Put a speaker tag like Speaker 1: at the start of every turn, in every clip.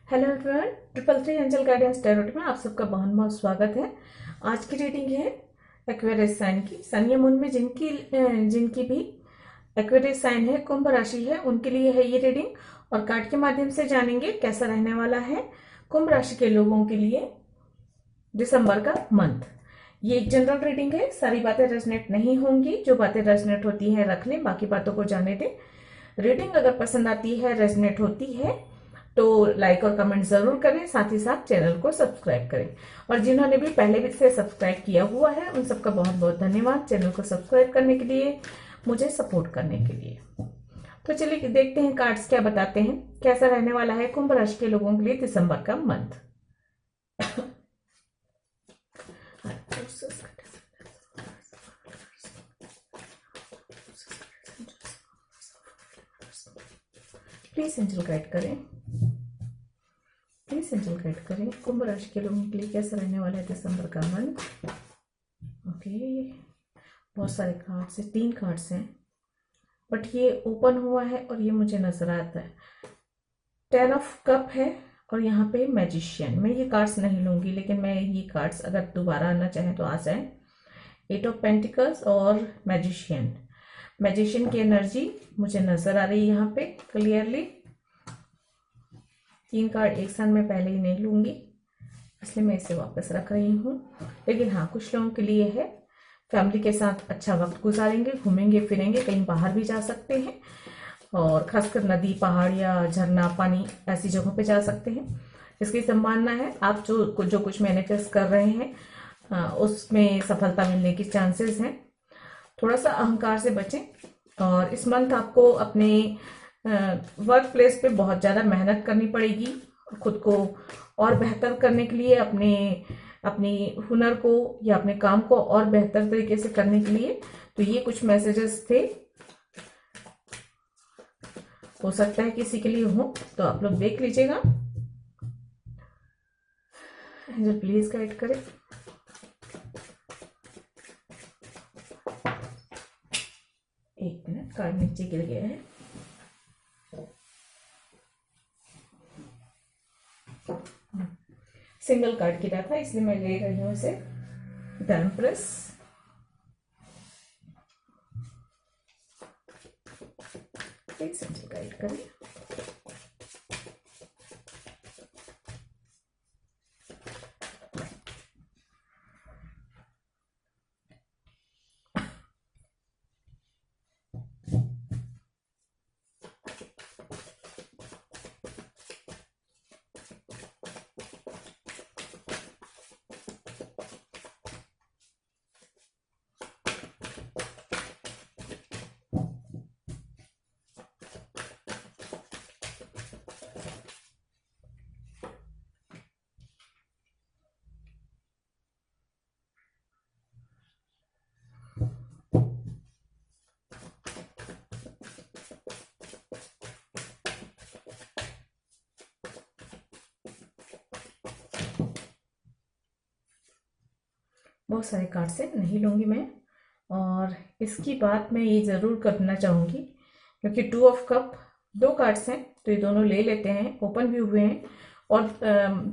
Speaker 1: Hello everyone, triple three angel guidance tarot में आप सबका बहुत बहुत स्वागत है। आज की रीडिंग है एक्वेरियस साइन की। सन या मून में जिनकी भी एक्वेरियस साइन है, कुंभ राशि है, उनके लिए है ये रीडिंग। और कार्ड के माध्यम से जानेंगे कैसा रहने वाला है कुंभ राशि के लोगों के लिए दिसंबर का मंथ। ये एक जनरल रीडिंग है, सारी बातें रेजनेट नहीं होंगी। जो बातें रेजनेट होती है रख लें, बाकी बातों को जाने दें। रीडिंग अगर पसंद आती है, रेजनेट होती है तो लाइक और कमेंट जरूर करें, साथ ही साथ चैनल को सब्सक्राइब करें। और जिन्होंने भी पहले भी से सब्सक्राइब किया हुआ है उन सबका बहुत बहुत धन्यवाद चैनल को सब्सक्राइब करने के लिए, मुझे सपोर्ट करने के लिए। तो चलिए देखते हैं कार्ड्स क्या बताते हैं, कैसा रहने वाला है कुंभ राशि के लोगों के लिए दिसंबर का मंथ। प्लीज एंजल गाइड करें, प्लीज एंजल गाइड करें कुंभ राशि के लोगों के लिए कैसा रहने वाला है दिसंबर का मंथ। ओके, बहुत सारे कार्ड्स हैं, 3 कार्ड्स हैं, बट ये ओपन हुआ है और ये मुझे नजर आता है 10 ऑफ कप है और यहाँ पे मैजिशियन। मैं ये कार्ड्स नहीं लूंगी, लेकिन मैं ये कार्ड्स अगर दोबारा आना चाहें तो आ जाए। 8 ऑफ पेंटिकल्स और मैजिशियन। मैजिशियन की एनर्जी मुझे नजर आ रही है यहाँ पे क्लियरली। 3 कार्ड एक साथ मैं पहले ही नहीं लूंगी, इसलिए मैं इसे वापस रख रही हूँ। लेकिन हाँ, कुछ लोगों के लिए है फैमिली के साथ अच्छा वक्त गुजारेंगे, घूमेंगे फिरेंगे, कहीं बाहर भी जा सकते हैं, और खासकर नदी, पहाड़ या झरना, पानी ऐसी जगहों पे जा सकते हैं। इसकी संभावना है आप जो कुछ मैनिफेस्ट कर रहे हैं उसमें सफलता मिलने की चांसेस हैं। थोड़ा सा अहंकार से बचें। और इस मंथ आपको अपने वर्क प्लेस पे बहुत ज़्यादा मेहनत करनी पड़ेगी खुद को और बेहतर करने के लिए, अपनी हुनर को या अपने काम को और बेहतर तरीके से करने के लिए। तो ये कुछ मैसेजेस थे, हो सकता है किसी के लिए हो, तो आप लोग देख लीजिएगा। प्लीज गाइड करें। एक मिनट, कार्ड नीचे गिर गया है। सिंगल कार्ड गिरा था इसलिए मैं ले रही हूं इसे। द एम्प्रेस, प्लीज गाइड करें। बहुत सारे कार्ड से नहीं लूंगी मैं। और इसकी बात मैं ये जरूर करना चाहूंगी, क्योंकि 2 ऑफ कप 2 कार्ड्स हैं तो ये दोनों ले लेते हैं, ओपन भी हुए हैं। और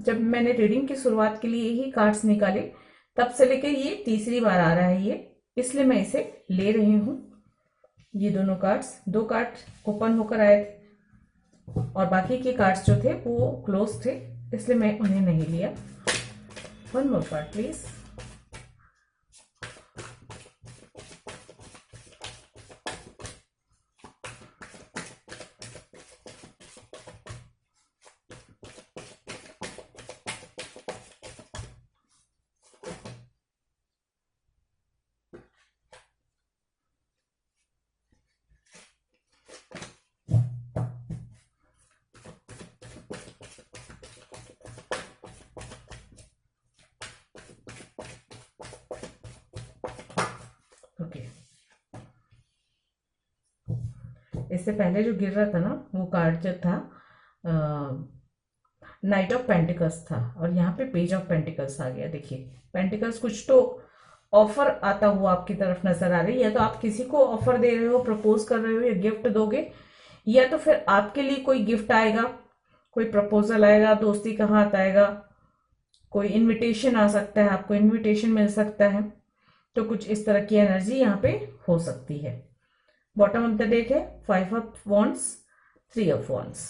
Speaker 1: जब मैंने रीडिंग की शुरुआत के लिए ही कार्ड्स निकाले तब से लेकर ये तीसरी बार आ रहा है ये, इसलिए मैं इसे ले रही हूँ। ये दोनों कार्ड्स, 2 कार्ड ओपन होकर आए थे और बाकी के कार्ड्स जो थे वो क्लोज थे, इसलिए मैं उन्हें नहीं लिया। 1 मोर कार्ड प्लीज। इससे पहले जो गिर रहा था ना वो कार्ड जो था नाइट ऑफ पेंटिकल्स था, और यहाँ पे पेज ऑफ पेंटिकल्स आ गया। देखिए पेंटिकल्स, कुछ तो ऑफर आता हुआ आपकी तरफ नजर आ रही है। या तो आप किसी को ऑफर दे रहे हो, प्रपोज कर रहे हो या गिफ्ट दोगे, या तो फिर आपके लिए कोई गिफ्ट आएगा कोई प्रपोजल आएगा, दोस्ती का हाथ आएगा, कोई इनविटेशन आ सकता है, आपको इनविटेशन मिल सकता है। तो कुछ इस तरह की एनर्जी यहाँ पे हो सकती है। बॉटम ऑफ द डेक है 5 of wands, 3 of wands.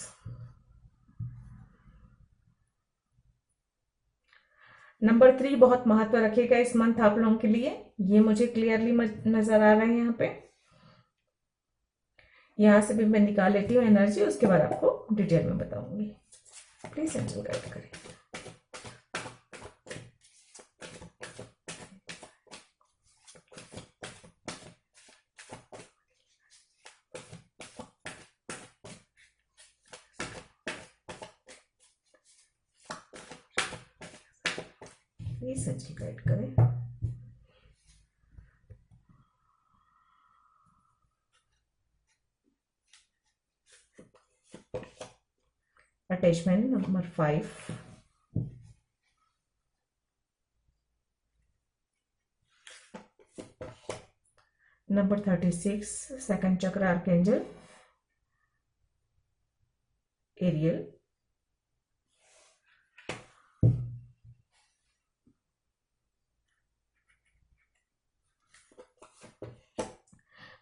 Speaker 1: Number 3 बहुत महत्व रखेगा इस मंथ आप लोगों के लिए, ये मुझे क्लियरली नजर आ रहा है यहाँ पे। यहां से भी मैं निकाल लेती हूँ एनर्जी, उसके बाद आपको डिटेल में बताऊंगी। प्लीज एंजल गाइड करें। प्लीज एंजल गाइड करें। Attachment number 5, number 36 second chakra archangel Ariel,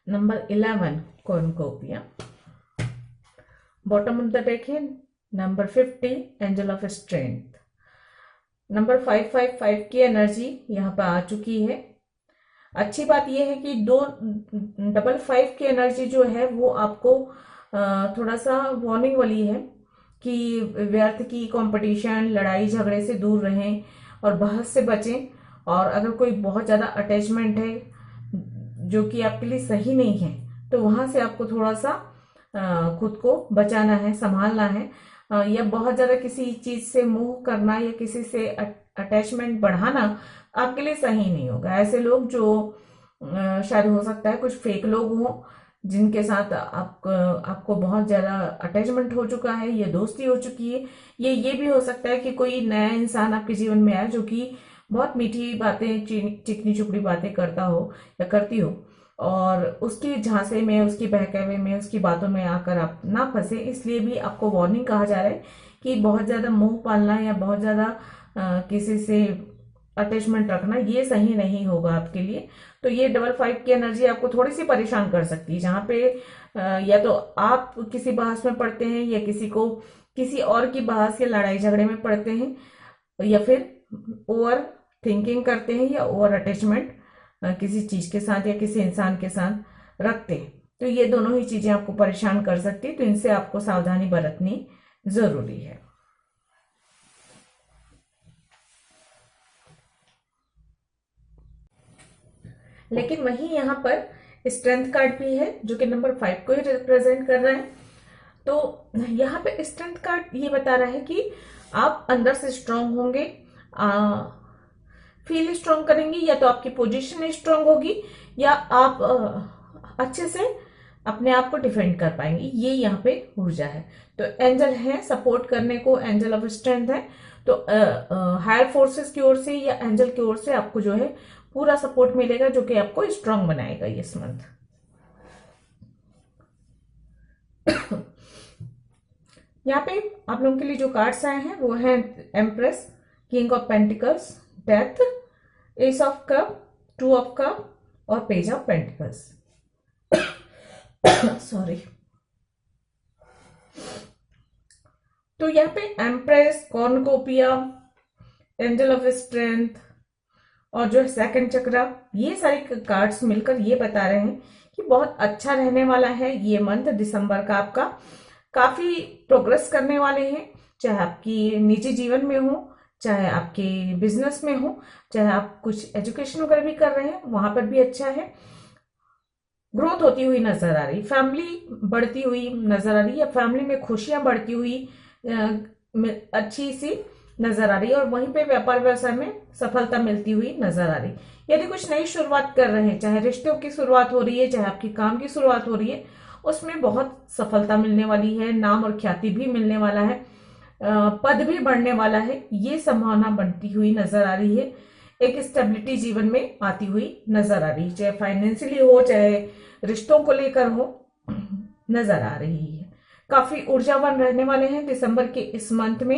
Speaker 1: number 11 cornucopia. Bottom of the deck है number 50 angel of strength. Number 555 की एनर्जी यहाँ पर आ चुकी है। अच्छी बात यह है कि 255 की एनर्जी जो है वो आपको थोड़ा सा वार्निंग वाली है कि व्यर्थ की कंपटीशन, लड़ाई झगड़े से दूर रहें और बहस से बचें। और अगर कोई बहुत ज़्यादा अटैचमेंट है जो कि आपके लिए सही नहीं है, तो वहां से आपको थोड़ा सा खुद को बचाना है, संभालना है। या बहुत ज़्यादा किसी चीज़ से मोह करना या किसी से अटैचमेंट बढ़ाना आपके लिए सही नहीं होगा। ऐसे लोग जो शायद हो सकता है कुछ फेक लोग हों जिनके साथ आपको बहुत ज़्यादा अटैचमेंट हो चुका है, ये दोस्ती हो चुकी है। ये भी हो सकता है कि कोई नया इंसान आपके जीवन में आए जो कि बहुत मीठी बातें, चिकनी चुपड़ी बातें करता हो या करती हो, और उसकी झांसे में, उसकी बहकावे में, उसकी बातों में आकर आप ना फंसे। इसलिए भी आपको वार्निंग कहा जा रहा है कि बहुत ज़्यादा मोह पालना या बहुत ज़्यादा किसी से अटैचमेंट रखना ये सही नहीं होगा आपके लिए। तो ये 55 की एनर्जी आपको थोड़ी सी परेशान कर सकती है, जहां पे या तो आप किसी बहस में पड़ते हैं या किसी और की बहस या लड़ाई झगड़े में पड़ते हैं, या फिर ओवर थिंकिंग करते हैं या ओवर अटैचमेंट किसी चीज के साथ या किसी इंसान के साथ रखते हैं। तो ये दोनों ही चीजें आपको परेशान कर सकती है, तो इनसे आपको सावधानी बरतनी जरूरी है। लेकिन वहीं यहाँ पर स्ट्रेंथ कार्ड भी है जो कि नंबर 5 को ही रिप्रेजेंट कर रहा है। तो यहाँ पे स्ट्रेंथ कार्ड ये बता रहा है कि आप अंदर से स्ट्रांग होंगे, फील स्ट्रांग करेंगे, या तो आपकी पोजीशन स्ट्रांग होगी या आप अच्छे से अपने आप को डिफेंड कर पाएंगे। ये यहाँ पे ऊर्जा है। तो एंजल है सपोर्ट करने को, एंजल ऑफ स्ट्रेंथ है। तो हायर फोर्सेस की ओर से या एंजल की ओर से आपको जो है पूरा सपोर्ट मिलेगा जो कि आपको स्ट्रांग बनाएगा इस मंथ। यहाँ पे आप लोगों के लिए जो कार्ड्स आए हैं वो है empress, king of pentacles, death, S of cup, 2 of cup और पेज ऑफ पेंटिकल्स। सॉरी। तो यहाँ पे empress, cornucopia, angel of strength और जो सेकंड चक्रा, ये सारे कार्ड्स मिलकर ये बता रहे हैं कि बहुत अच्छा रहने वाला है ये मंथ दिसंबर का आपका। काफी प्रोग्रेस करने वाले हैं, चाहे आपकी निजी जीवन में हो, चाहे आपके बिजनेस में हो, चाहे आप कुछ एजुकेशन वगैरह भी कर रहे हैं वहां पर भी अच्छा है। ग्रोथ होती हुई नजर आ रही, फैमिली बढ़ती हुई नजर आ रही, या फैमिली में खुशियां बढ़ती हुई अच्छी सी नजर आ रही है। और वहीं पे व्यापार व्यवसाय में सफलता मिलती हुई नजर आ रही। यदि कुछ नई शुरुआत कर रहे हैं, चाहे रिश्तों की शुरुआत हो रही है, चाहे आपकी काम की शुरुआत हो रही है, उसमें बहुत सफलता मिलने वाली है। नाम और ख्याति भी मिलने वाला है, पद भी बढ़ने वाला है, ये संभावना बनती हुई नजर आ रही है। एक स्टेबिलिटी जीवन में आती हुई नजर आ रही है, चाहे फाइनेंशियली हो, चाहे रिश्तों को लेकर हो, नजर आ रही है। काफी ऊर्जावान रहने वाले हैं दिसंबर के इस मंथ में।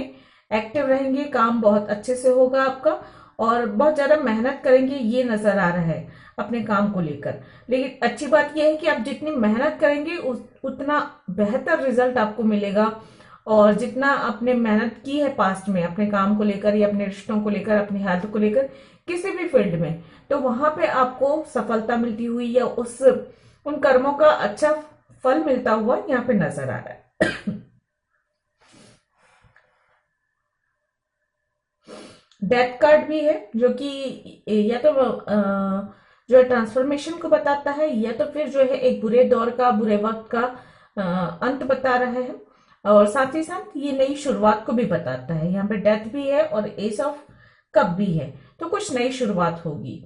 Speaker 1: एक्टिव रहेंगे, काम बहुत अच्छे से होगा आपका, और बहुत ज्यादा मेहनत करेंगे ये नजर आ रहा है अपने काम को लेकर। लेकिन अच्छी बात यह है कि आप जितनी मेहनत करेंगे उतना बेहतर रिजल्ट आपको मिलेगा। और जितना आपने मेहनत की है पास्ट में अपने काम को लेकर या अपने रिश्तों को लेकर, अपनी हेल्थ को लेकर, किसी भी फील्ड में, तो वहां पे आपको सफलता मिलती हुई या उस उन कर्मों का अच्छा फल मिलता हुआ यहाँ पे नजर आ रहा है। डेथ कार्ड भी है जो कि या तो जो है ट्रांसफॉर्मेशन को बताता है, या तो फिर जो है एक बुरे दौर का, बुरे वक्त का अंत बता रहा है। और साथ ही साथ ये नई शुरुआत को भी बताता है। यहाँ पे डेथ भी है और एस ऑफ कप भी है, तो कुछ नई शुरुआत होगी।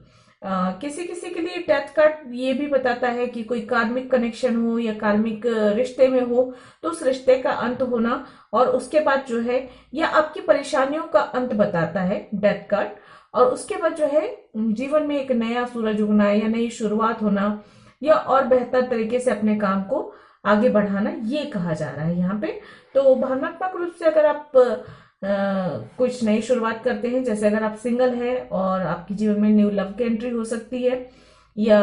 Speaker 1: किसी किसी के लिए डेथ कार्ड ये भी बताता है कि कोई कार्मिक कनेक्शन हो या कार्मिक रिश्ते में हो, तो उस रिश्ते का अंत होना, और उसके बाद जो है या आपकी परेशानियों का अंत बताता है डेथ कार्ड। और उसके बाद जो है जीवन में एक नया सूरज उगना या नई शुरुआत होना, या और बेहतर तरीके से अपने काम को आगे बढ़ाना, ये कहा जा रहा है यहाँ पे। तो भावनात्मक रूप से अगर आप कुछ नई शुरुआत करते हैं, जैसे अगर आप सिंगल हैं और आपके जीवन में न्यू लव की एंट्री हो सकती है, या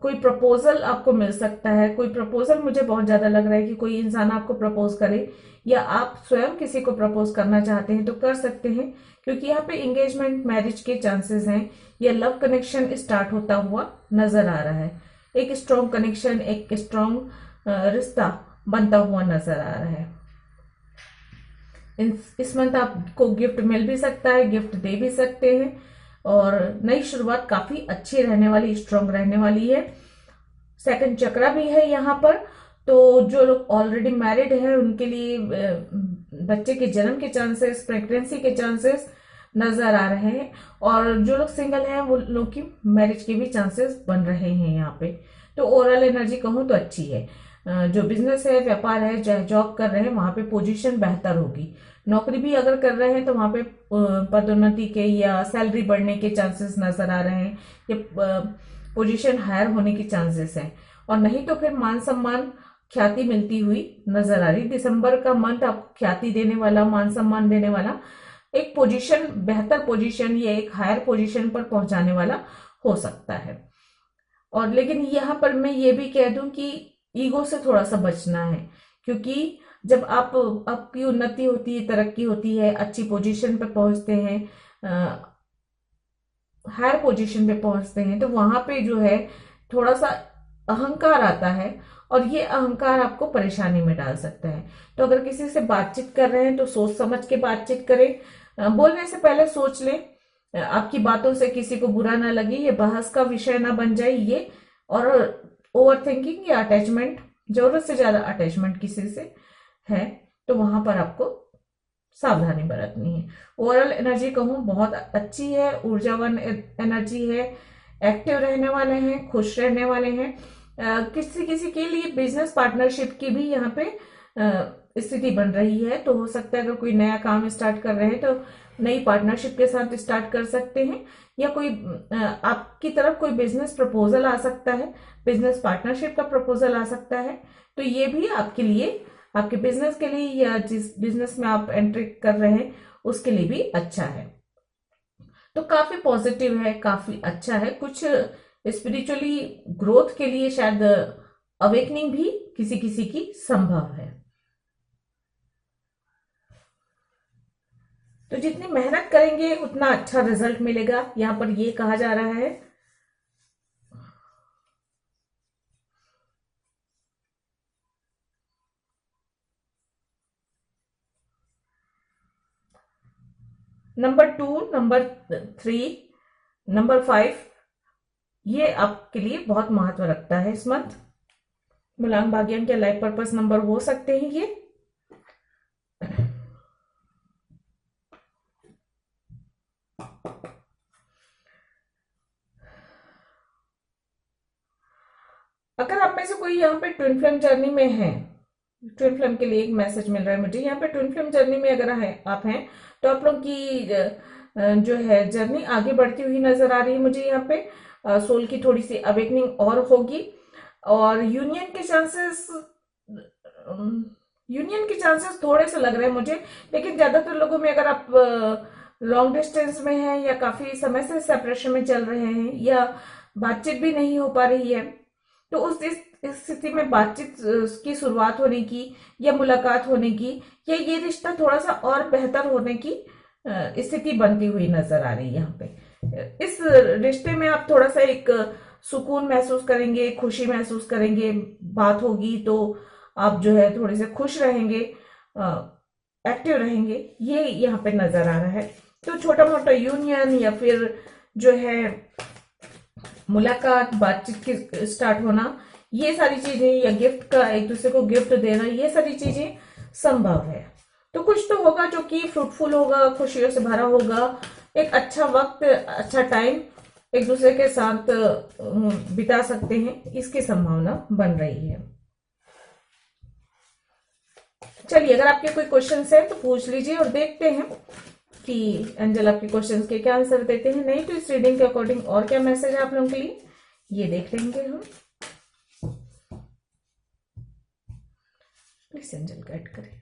Speaker 1: कोई प्रपोजल आपको मिल सकता है। कोई प्रपोजल मुझे बहुत ज्यादा लग रहा है कि कोई इंसान आपको प्रपोज करे, या आप स्वयं किसी को प्रपोज करना चाहते हैं तो कर सकते हैं, क्योंकि यहाँ पे एंगेजमेंट, मैरिज के चांसेस हैं, या लव कनेक्शन स्टार्ट होता हुआ नजर आ रहा है। एक स्ट्रॉन्ग कनेक्शन, एक स्ट्रॉन्ग रिश्ता बनता हुआ नजर आ रहा है। इस मंथ आपको गिफ्ट मिल भी सकता है, गिफ्ट दे भी सकते हैं, और नई शुरुआत काफी अच्छी रहने वाली, स्ट्रांग रहने वाली है। सेकंड चक्रा भी है यहाँ पर, तो जो लोग ऑलरेडी मैरिड हैं उनके लिए बच्चे के जन्म के चांसेस, प्रेगनेंसी के चांसेस नजर आ रहे हैं, और जो लोग सिंगल हैं वो लोग की मैरिज के भी चांसेस बन रहे हैं यहाँ पे। तो ओवरऑल एनर्जी कहूँ तो अच्छी है। जो बिजनेस है, व्यापार है, चाहे जॉब कर रहे हैं, वहां पे पोजीशन बेहतर होगी। नौकरी भी अगर कर रहे हैं तो वहां पे पदोन्नति के या सैलरी बढ़ने के चांसेस नजर आ रहे हैं, या पोजीशन हायर होने के चांसेस हैं। और नहीं तो फिर मान सम्मान, ख्याति मिलती हुई नजर आ रही। दिसंबर का मंथ आपको ख्याति देने वाला, मान सम्मान देने वाला, एक पोजीशन, बेहतर पोजीशन या एक हायर पोजीशन पर पहुंचाने वाला हो सकता है। और लेकिन यहाँ पर मैं ये भी कह दूं कि ईगो से थोड़ा सा बचना है, क्योंकि जब आपकी उन्नति होती है, तरक्की होती है, अच्छी पोजीशन पे पहुंचते हैं, हायर पोजीशन पे पहुंचते हैं, तो वहां पे जो है थोड़ा सा अहंकार आता है, और ये अहंकार आपको परेशानी में डाल सकता है। तो अगर किसी से बातचीत कर रहे हैं तो सोच समझ के बातचीत करें, बोलने से पहले सोच लें, आपकी बातों से किसी को बुरा ना लगे, ये बहस का विषय ना बन जाए ये। और ओवर थिंकिंग या अटैचमेंट, जरूरत से ज्यादा अटैचमेंट किसी से है, तो वहां पर आपको सावधानी बरतनी है। ओवरऑल एनर्जी कहूँ बहुत अच्छी है, ऊर्जावान एनर्जी है, एक्टिव रहने वाले हैं, खुश रहने वाले हैं। किसी किसी के लिए बिजनेस पार्टनरशिप की भी यहाँ पे स्थिति बन रही है, तो हो सकता है अगर कोई नया काम स्टार्ट कर रहे हैं तो नई पार्टनरशिप के साथ स्टार्ट कर सकते हैं, या कोई आपकी तरफ कोई बिजनेस प्रपोजल आ सकता है, बिजनेस पार्टनरशिप का प्रपोजल आ सकता है। तो ये भी आपके लिए, आपके बिजनेस के लिए, या जिस बिजनेस में आप एंट्री कर रहे हैं उसके लिए भी अच्छा है। तो काफी पॉजिटिव है, काफी अच्छा है। कुछ स्पिरिचुअली ग्रोथ के लिए शायद अवेकनिंग भी किसी किसी की संभव है। तो जितनी मेहनत करेंगे उतना अच्छा रिजल्ट मिलेगा, यहाँ पर ये कहा जा रहा है। नंबर 2, नंबर 3, नंबर 5, ये आपके लिए बहुत महत्व रखता है इस मंथ। मूलांक भाग्यम के लाइफ पर्पस नंबर हो सकते हैं ये। अगर आप में से कोई यहाँ पे ट्विन फ्लेम जर्नी में है, ट्विन फ्लेम के लिए एक मैसेज मिल रहा है मुझे यहाँ पे। ट्विन फ्लेम जर्नी में अगर आप हैं तो आप लोग की जो है जर्नी आगे बढ़ती हुई नजर आ रही है मुझे यहाँ पे। सोल की थोड़ी सी अवेकनिंग और होगी, और यूनियन के चांसेस यूनियन के चांसेस थोड़े से लग रहे हैं मुझे, लेकिन ज्यादातर लोगों में अगर आप लॉन्ग डिस्टेंस में हैं या काफी समय से सेपरेशन में चल रहे हैं या बातचीत भी नहीं हो पा रही है, तो उस इस स्थिति में बातचीत की शुरुआत होने की या मुलाकात होने की या ये रिश्ता थोड़ा सा और बेहतर होने की स्थिति बनती हुई नजर आ रही है यहाँ पे। इस रिश्ते में आप थोड़ा सा एक सुकून महसूस करेंगे, खुशी महसूस करेंगे, बात होगी तो आप जो है थोड़े से खुश रहेंगे, एक्टिव रहेंगे, ये यहाँ पे नजर आ रहा है। तो छोटा मोटा यूनियन या फिर जो है मुलाकात, बातचीत की स्टार्ट होना, ये सारी चीजें, या गिफ्ट का एक दूसरे को गिफ्ट देना, ये सारी चीजें संभव है। तो कुछ तो होगा जो कि फ्रूटफुल होगा, खुशियों से भरा होगा, एक अच्छा वक्त, अच्छा टाइम एक दूसरे के साथ बिता सकते हैं, इसकी संभावना बन रही है। चलिए, अगर आपके कोई क्वेश्चंस हैं तो पूछ लीजिए और देखते हैं कि एंजल आपके क्वेश्चंस के क्या आंसर देते हैं। नहीं तो इस रीडिंग के अकॉर्डिंग और क्या मैसेज है आप लोगों के लिए, ये देख लेंगे हम। प्लीज एंजल गाइड करें।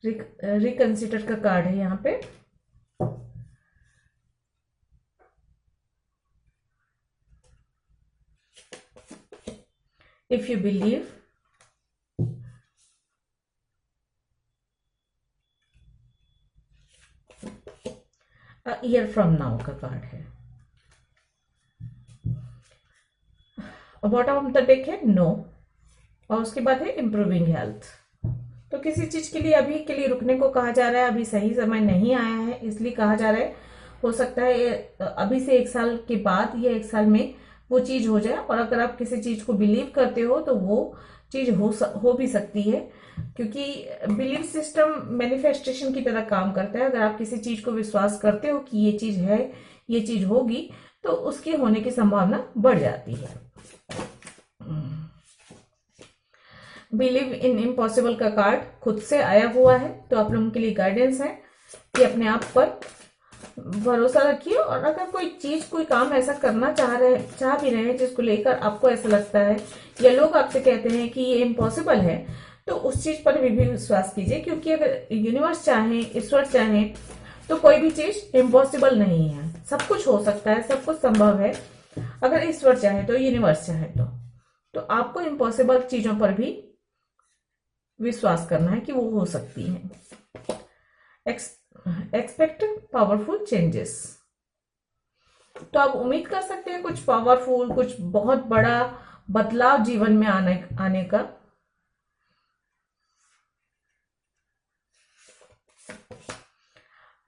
Speaker 1: रिकंसिडर का कार्ड है यहाँ पे। If you believe, a year from now का कार्ड है। बॉटम द डेक है नो, और उसके बाद है इम्प्रूविंग हेल्थ। तो किसी चीज के लिए अभी के लिए रुकने को कहा जा रहा है, अभी सही समय नहीं आया है इसलिए कहा जा रहा है। हो सकता है अभी से 1 साल के बाद या 1 साल में वो चीज हो जाए, और अगर आप किसी चीज को बिलीव करते हो तो वो चीज हो भी सकती है, क्योंकि बिलीव सिस्टम मैनिफेस्टेशन की तरह काम करता है। अगर आप किसी चीज को विश्वास करते हो कि ये चीज है, ये चीज होगी, तो उसके होने की संभावना बढ़ जाती है। बिलीव इन इम्पॉसिबल का कार्ड खुद से आया हुआ है, तो आप लोगों के लिए गाइडेंस है कि अपने आप पर भरोसा रखिए, और अगर कोई चीज, कोई काम ऐसा करना चाह भी रहे हैं जिसको लेकर आपको ऐसा लगता है या लोग आपसे कहते हैं कि ये इम्पॉसिबल है, तो उस चीज पर भी विश्वास कीजिए, क्योंकि अगर यूनिवर्स चाहे, ईश्वर चाहे, तो कोई भी चीज इम्पॉसिबल नहीं है। सब कुछ हो सकता है, सब कुछ संभव है। अगर ईश्वर चाहे तो, यूनिवर्स चाहे तो आपको इम्पॉसिबल चीजों पर भी विश्वास करना है कि वो हो सकती हैं। एक्सपेक्ट पावरफुल चेंजेस, तो आप उम्मीद कर सकते हैं कुछ पावरफुल, कुछ बहुत बड़ा बदलाव जीवन में आने का।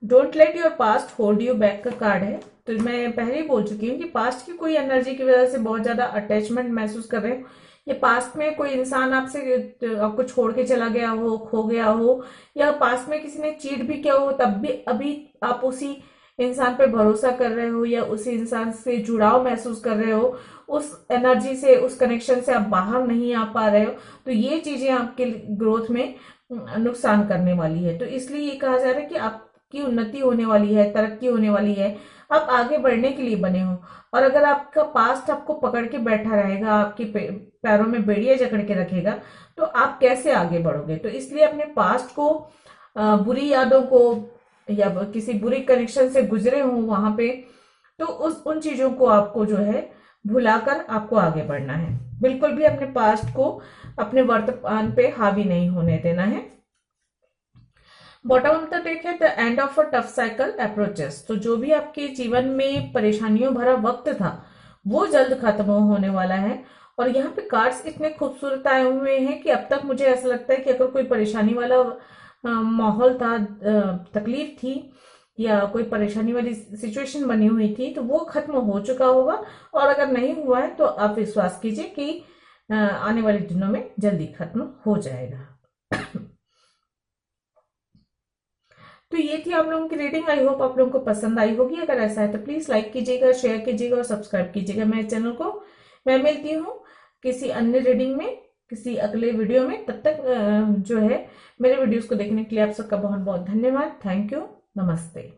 Speaker 1: Don't let your past hold you back का कार्ड है। तो मैं पहले ही बोल चुकी हूँ कि पास्ट की कोई एनर्जी की वजह से बहुत ज्यादा अटैचमेंट महसूस कर रहे हो, या पास्ट में कोई इंसान आपको छोड़ के चला गया हो, खो गया हो, या पास्ट में किसी ने चीट भी किया हो, तब भी अभी आप उसी इंसान पर भरोसा कर रहे हो या उसी इंसान से जुड़ाव महसूस कर रहे हो, उस एनर्जी से, उस कनेक्शन से आप बाहर नहीं आ पा रहे हो। तो ये चीजें आपके ग्रोथ में नुकसान करने वाली है। तो इसलिए ये कहा जा रहा है कि आपकी उन्नति होने वाली है, तरक्की होने वाली है, आप आगे बढ़ने के लिए बने हो। और अगर आपका पास्ट आपको पकड़ के बैठा रहेगा, आपके पैरों में बेड़ियां जकड़ के रखेगा, तो आप कैसे आगे बढ़ोगे। तो इसलिए अपने पास्ट को, बुरी यादों को, या किसी बुरी कनेक्शन से गुजरे हो वहां पे, तो उन चीजों को आपको जो है भुलाकर आपको आगे बढ़ना है। बिल्कुल भी अपने पास्ट को अपने वर्तमान पे हावी नहीं होने देना है। बॉटम ऑफ द डेक है the end of a tough cycle approaches. तो जो भी आपके जीवन में परेशानियों भरा वक्त था वो जल्द खत्म होने वाला है। और यहाँ पे कार्ड्स इतने खूबसूरत आए हुए हैं कि अब तक मुझे ऐसा लगता है कि अगर कोई परेशानी वाला माहौल था, तकलीफ थी, या कोई परेशानी वाली सिचुएशन बनी हुई थी, तो वो खत्म हो चुका होगा। और अगर नहीं हुआ है तो आप विश्वास कीजिए कि आने वाले दिनों में जल्दी खत्म हो जाएगा। तो ये थी आप लोगों की रीडिंग। आई होप आप लोगों को पसंद आई होगी। अगर ऐसा है तो प्लीज लाइक कीजिएगा, शेयर कीजिएगा और सब्सक्राइब कीजिएगा मेरे चैनल को। मैं मिलती हूँ किसी अन्य रीडिंग में, किसी अगले वीडियो में। तब तक जो है मेरे वीडियोस को देखने के लिए आप सबका बहुत बहुत धन्यवाद। Thank you. नमस्ते।